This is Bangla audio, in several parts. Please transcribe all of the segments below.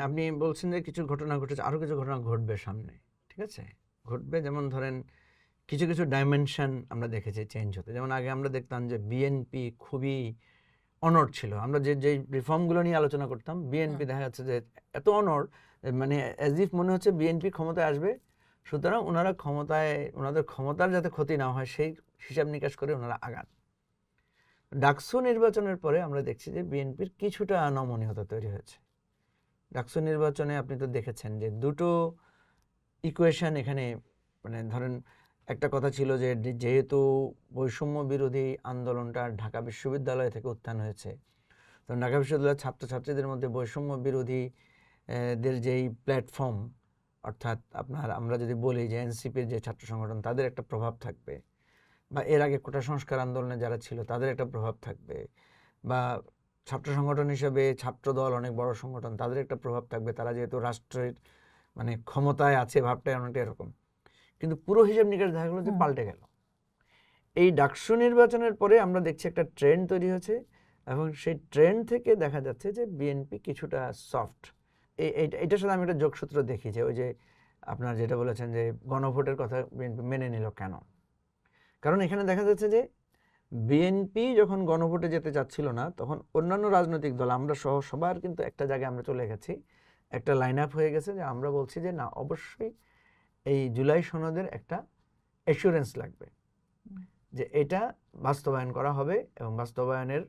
আপনি বলছেন যে কিছু ঘটনা ঘটেছে, আরও কিছু ঘটনা ঘটবে সামনে, ঠিক আছে? ঘটবে, যেমন ধরেন কিছু কিছু ডাইমেনশন আমরা দেখেছি চেঞ্জ হতে। যেমন আগে আমরা দেখতাম যে বিএনপি খুবই অনড় ছিল। আমরা যে রিফর্মগুলো নিয়ে আলোচনা করতাম, বিএনপি দেখা যাচ্ছে যে এত অনড়, মানে অ্যাজ ইফ মনে হচ্ছে বিএনপি ক্ষমতায় আসবে, সুতরাং ওনাদের ক্ষমতার যাতে ক্ষতি না হয় সেই হিসাব নিকাশ করে ওনারা আগান। ডাকসু নির্বাচনের পরে আমরা দেখছি যে বিএনপির কিছুটা নমনীয়তা তৈরি হয়েছে। ডাকসু নির্বাচনে আপনি তো দেখেছেন যে দুটো ইকুয়েশন এখানে, মানে ধরেন একটা কথা ছিল যে যেহেতু বৈষম্য বিরোধী আন্দোলনটা ঢাকা বিশ্ববিদ্যালয় থেকে উত্থান হয়েছে, তো ঢাকা বিশ্ববিদ্যালয়ের ছাত্রছাত্রীদের মধ্যে বৈষম্য বিরোধী দের যেই প্ল্যাটফর্ম, অর্থাৎ আমরা যদি বলি যে এনসিপির যে ছাত্র সংগঠন, তাদের একটা প্রভাব থাকবে, বা এর আগে কোটা সংস্কার আন্দোলনে যারা ছিল তাদের একটা প্রভাব থাকবে, বা ছাত্র সংগঠন হিসেবে ছাত্র দল অনেক বড় সংগঠন, তাদের একটা প্রভাব থাকবে, তারা যেহেতু রাষ্ট্রের মানে ক্ষমতায় আছে, ভাবটাই অনেকটা এরকম। কিন্তু পুরো হিসাব নিকাশ দেখা গেলো যে পাল্টে গেল। এই ডাকসু নির্বাচনের পরে আমরা দেখছি একটা ট্রেন্ড তৈরি হয়েছে, এবং সেই ট্রেন্ড থেকে দেখা যাচ্ছে যে বিএনপি কিছুটা সফট। এইটার সাথে আমি একটা যোগসূত্র দেখি যে ওই যে আপনার যেটা বলেছেন যে গণভোটের কথা বিএনপি মেনে নিল কেন, কারণ এখানে দেখা যাচ্ছে যে বিএনপি যখন গণভোটে যেতে চাচ্ছিল না, তখন অন্যান্য রাজনৈতিক দল আমরা সহ সবার কিন্তু একটা জায়গায় আমরা চলে গেছি, একটা লাইন আপ হয়ে গেছে যে আমরা বলছি যে না, অবশ্যই এই জুলাই সনদের একটা অ্যাসুরেন্স লাগবে যে এটা বাস্তবায়ন করা হবে এবং বাস্তবায়নের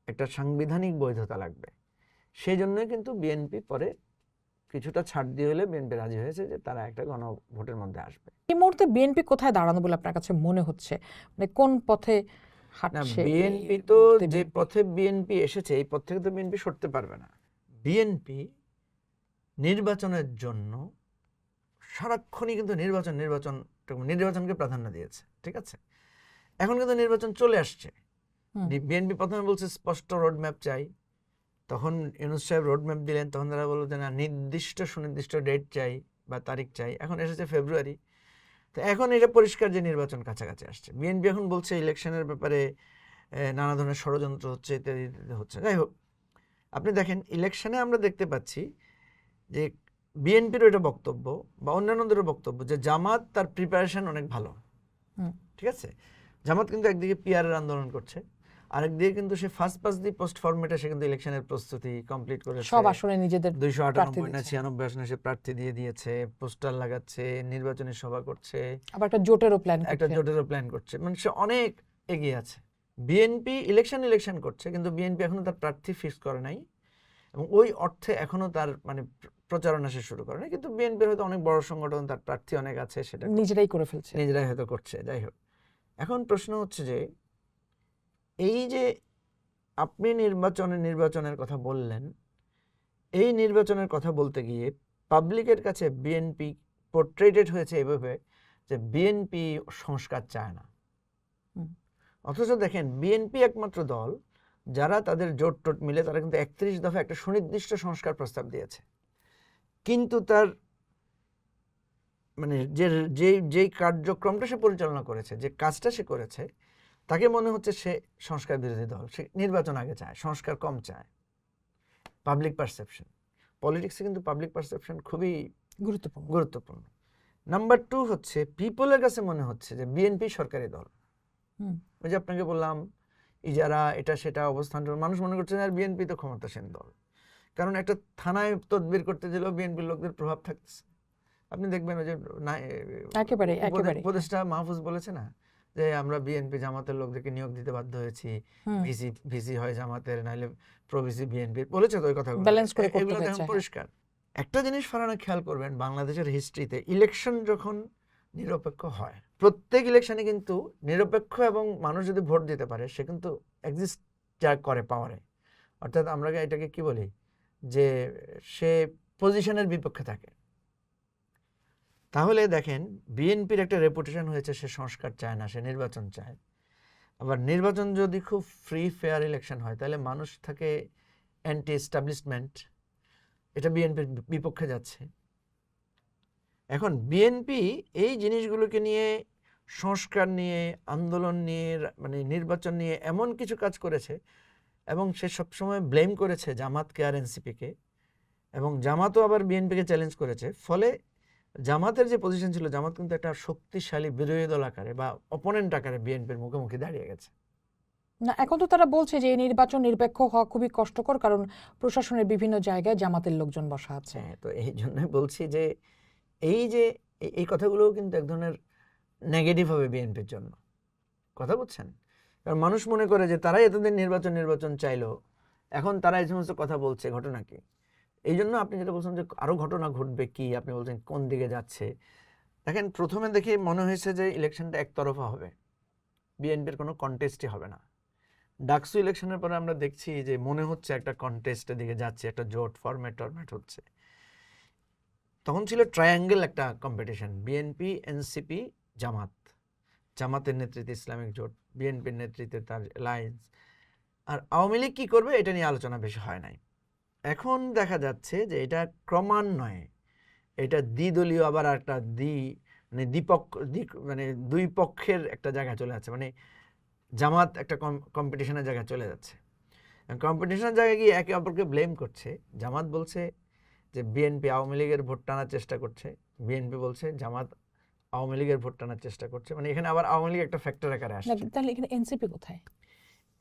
একটা সাংবিধানিক বৈধতা লাগবে। সেই জন্যই কিন্তু বিএনপি পরে কিছুটা ছাড় দিয়ে হলে বিএনপি রাজি হয়েছে যে তারা একটা গণভোটের মধ্যে আসবে। এই মুহূর্তে বিএনপি কোথায় দাঁড়ানো বলে আপনার কাছে মনে হচ্ছে, মানে কোন পথে হাঁটছে? বিএনপি তো যে পথে বিএনপি এসেছে, এই পথ থেকে তো বিএনপি সরতে পারবে না। বিএনপি নির্বাচনের জন্য সারাক্ষণই কিন্তু নির্বাচনকে প্রাধান্য দিয়েছে, ঠিক আছে? এখন কিন্তু নির্বাচন চলে আসছে, বিএনপি প্রথমে বলছে স্পষ্ট রোডম্যাপ চাই, তখন ইউনূস সাহেব রোডম্যাপ দিলেন, তখন তারা বললো যে না, সুনির্দিষ্ট ডেট চাই বা তারিখ চাই। এখন এসেছে ফেব্রুয়ারি, তো এখন এটা পরিষ্কার যে নির্বাচন কাছাকাছি আসছে। বিএনপি এখন বলছে ইলেকশনের ব্যাপারে নানা ধরনের ষড়যন্ত্র হচ্ছে, ইত্যাদি হচ্ছে। যাই হোক, আপনি দেখেন ইলেকশনে আমরা দেখতে পাচ্ছি যে বিএনপিরও এটা বক্তব্য বা অন্যান্যদেরও বক্তব্য যে জামাত তার প্রিপারেশন অনেক ভালো, ঠিক আছে? জামাত কিন্তু একদিকে পিআরের আন্দোলন করছে, আরেকদিকে কিন্তু সে ফার্স্ট পাস দি পোস্ট ফরম্যাটে সে কিন্তু ইলেকশনের প্রস্তুতি কমপ্লিট করেছে। সব আসলে নিজেদের 298 না 96 আসনে সে প্রার্থী দিয়ে দিয়েছে, পোস্টার লাগাচ্ছে, নির্বাচনী সভা করছে, আবার একটা জোটেরও প্ল্যান করছে, মানে সে অনেক এগিয়ে আছে। বিএনপি ইলেকশন করছে, কিন্তু বিএনপি এখনো তার প্রার্থী ফিক্স করে নাই, এবং ওই অর্থে এখনো তার মানে প্রচারণা সে শুরু করে নাই। কিন্তু বিএনপির হয়তো অনেক বড় সংগঠন, তার প্রার্থী অনেক আছে, সেটা নিজেরাই করে ফেলছে, নিজেরাই হয়তো করছে। যাই হোক, এখন প্রশ্ন হচ্ছে যে এই যে আপনি নির্বাচনের কথা বললেন, এই নির্বাচনের কথা বলতে গিয়ে পাবলিকের কাছে বিএনপি পোর্ট্রেটেড হয়েছে এভাবে যে বিএনপি সংস্কার চায় না। অথচ দেখেন বিএনপি একমাত্র দল যারা তাদের জোট টোট মিলে তারা কিন্তু 31 দফা একটা সুনির্দিষ্ট সংস্কার প্রস্তাব দিয়েছে, কিন্তু তার মানে যেই কার্যক্রমটা সে পরিচালনা করেছে, যে কাজটা সে করেছে, তাকে মনে হচ্ছে সে সংস্কার বিরোধী দল, সে নির্বাচন আগে চায়, সংস্কার কম চায়। পাবলিক পারসেপশন, পলিটিক্সে কিন্তু পাবলিক পারসেপশন খুবই গুরুত্বপূর্ণ। নাম্বার 2 হচ্ছে পিপলের কাছে মনে হচ্ছে যে বিএনপি সরকারি দল। ওই যে আপনাকে বললাম ইজারা এটা সেটা অবস্থান, মানুষ মনে করছে আর বিএনপি তো ক্ষমতাসীন দল, কারণ একটা থানায় তদবির করতে গেলেও বিএনপির লোকদের প্রভাব থাকতেছে। আপনি দেখবেন ওই যে একেবারে উপদেষ্টা মাহফুজ বলেছে না যে আমরা বিএনপি জামাতের লোকদেরকে নিয়োগ দিতে বাধ্য হয়েছি, ভিসি হয় জামাতের, নাইলে প্রভিসি বিএনপির, বলেছে তো ওই কথাগুলো। এগুলো দেখুন পরিষ্কার। একটা জিনিস ফারানা খেয়াল করবেন, বাংলাদেশের হিস্ট্রিতে ইলেকশন যখন নিরপেক্ষ হয়, প্রত্যেক ইলেকশনে কিন্তু নিরপেক্ষ এবং মানুষ যদি ভোট দিতে পারে সে কিন্তু এক্সিস্ট করে পাওয়ারে, অর্থাৎ আমরা এটাকে কি বলি যে সে পজিশনের বিপক্ষে থাকে। তাহলে দেখেন বিএনপির একটা রেপুটেশন হয়েছে সে সংস্কার চায় না, সে নির্বাচন চায়। আবার নির্বাচন যদি খুব ফ্রি ফেয়ার ইলেকশন হয় তাহলে মানুষ থাকে অ্যান্টি এস্টাবলিশমেন্ট, এটা বিএনপির বিপক্ষে যাচ্ছে। এখন বিএনপি এই জিনিসগুলোকে নিয়ে, সংস্কার নিয়ে, আন্দোলন নিয়ে, মানে নির্বাচন নিয়ে এমন কিছু কাজ করেছে, এবং সে সবসময় ব্লেম করেছে জামাতকে আর এনসিপিকে এবং জামাতও আবার বিএনপিকে চ্যালেঞ্জ করেছে। ফলে জামাতের যে পজিশন ছিল, জামাত কিন্তু একটা শক্তিশালী বিরোধী দল আকারে বা অপোনেন্ট আকারে বিএনপির মুখোমুখি দাঁড়িয়ে গেছে। না, এখন তো তারা বলছে যে এই নির্বাচন নিরপেক্ষ হওয়া খুবই কষ্টকর, কারণ প্রশাসনের বিভিন্ন জায়গায় জামাতের লোকজন বসা আছে। হ্যাঁ, তো এই জন্যই বলছি যে এই যে এই কথাগুলোও কিন্তু এক ধরনের নেগেটিভ হবে বিএনপির জন্য। কথা বুঝছেন? কারণ মানুষ মনে করে যে তারাই এতদিন নির্বাচন চাইলো, এখন তারা এই সমস্ত কথা বলছে, ঘটনা কি? এই জন্য আপনি যেটা বলছেন যে আরো ঘটনা ঘটবে কি, আপনি বলছেন কোন দিকে যাচ্ছে। দেখেন, প্রথমে দেখে মনে হয়েছে যে ইলেকশনটা একতরফা হবে, বিএনপির কোনো কন্টেস্টই হবে না। ডাকসু ইলেকশনের পরে আমরা দেখছি যে মনে হচ্ছে একটা কন্টেস্টের দিকে যাচ্ছে, একটা জোট ফরম্যাট হচ্ছে। তখন ছিল ট্রায়াঙ্গেল একটা কম্পিটিশন, বিএনপি, এনসিপি, জামাত, জামাতের নেতৃত্বে ইসলামিক জোট, বিএনপির নেতৃত্বে তার অ্যালায়েন্স, আর আওয়ামী লীগ কী করবে এটা নিয়ে আলোচনা বেশি হয় নাই। এখন দেখা যাচ্ছে যে এটা ক্রমান্বয়ে এটা দ্বিদলীয়, আবার একটা মানে মানে দুই পক্ষের একটা জায়গায় চলে যাচ্ছে। মানে জামাত একটা কম্পিটিশনের জায়গায় চলে যাচ্ছে। কম্পিটিশনের জায়গায় গিয়ে একে অপরকে ব্লেম করছে। জামাত বলছে যে বিএনপি আওয়ামী লীগের ভোট টানার চেষ্টা করছে, বিএনপি বলছে জামাত আওয়ামী লীগের ভোট টানার চেষ্টা করছে। মানে এখানে আবার আওয়ামী লীগ একটা ফ্যাক্টর আকারে না, আসছে। তাহলে এখানে এনসিপি কোথায়?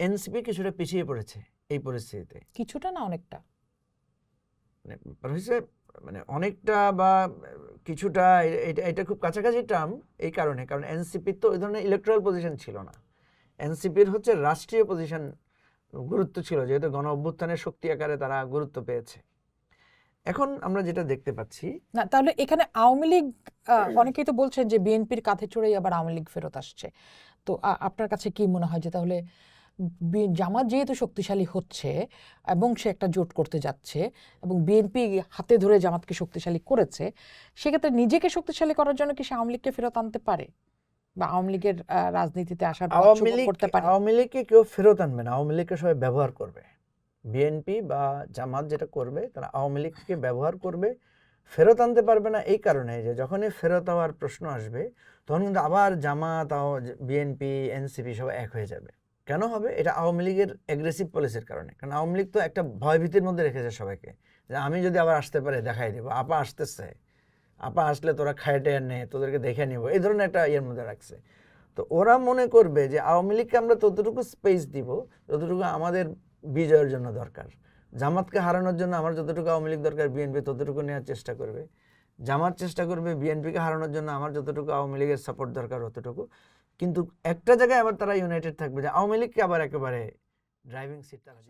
এনসিপি কিছুটা পিছিয়ে পড়েছে এই পরিস্থিতিতে। কিছুটা না, অনেকটা। মানে ব্যাপার হচ্ছে মানে অনেকটা বা কিছুটা, এটা খুব কাছাকাছি টার্ম। এই কারণ এনসিপির তো ওই ধরনের ইলেকট্রাল পজিশন ছিল না। এনসিপির হচ্ছে রাষ্ট্রীয় পজিশন গুরুত্ব ছিল, যেহেতু গণ অভ্যুত্থানের শক্তি আকারে তারা গুরুত্ব পেয়েছে। এখন আমরা যেটা দেখতে পাচ্ছি, না, তাহলে এখানে আওয়ামী লীগ, অনেকেই তো বলছেন যে বিএনপির কাঁধে চড়েই আবার আওয়ামী লীগ ফেরত আসছে। তো আপনার কাছে কি মনে হয় যে তাহলে জামাত যেহেতু শক্তিশালী হচ্ছে এবং সে একটা জোট করতে যাচ্ছে এবং বিএনপি হাতে ধরে জামাতকে শক্তিশালী করেছে, সেক্ষেত্রে নিজেকে শক্তিশালী করার জন্য কি সে আওয়ামী লীগকে ফেরত আনতে পারে বা আওয়ামী লীগের রাজনীতিতে আসার পথ সুগম করতে পারে? আওয়ামী লীগকে কেউ ফেরত আনবে না, আওয়ামী লীগকে সবাই ব্যবহার করবে। বিএনপি বা জামাত যেটা করবে, তারা আওয়ামী লীগকে ব্যবহার করবে, ফেরত আনতে পারবে না। এই কারণে যে যখনই ফেরত হওয়ার প্রশ্ন আসবে, তখন কিন্তু আবার জামাত, বিএনপি, এনসিপি সবাই এক হয়ে যাবে। কেন হবে? এটা আওয়ামী লীগের অ্যাগ্রেসিভ পলিসির কারণে। কারণ আওয়ামী লীগ তো একটা ভয়ভীতির মধ্যে রেখেছে সবাইকে, যে আমি যদি আবার আসতে পারে দেখাই দেবো, আপা আসতেছে, আপা আসলে তোরা খাইটে নে, তোদেরকে দেখে নেবো, এই ধরনের একটা ইয়ের মধ্যে রাখছে। তো ওরা মনে করবে যে আওয়ামী লীগকে আমরা ততটুকু স্পেস দিব যতটুকু আমাদের বিজয়ের জন্য দরকার। জামাতকে হারানোর জন্য আমার যতটুকু আওয়ামী লীগ দরকার, বিএনপি ততটুকু নেওয়ার চেষ্টা করবে। জামাত চেষ্টা করবে বিএনপিকে হারানোর জন্য আমার যতটুকু আওয়ামী লীগের সাপোর্ট দরকার ততটুকু। কিন্তু একটা জায়গায় আবার তারা ইউনাইটেড থাকবে, যে আওয়ামী লীগকে আবার একেবারে ড্রাইভিং সিট তারা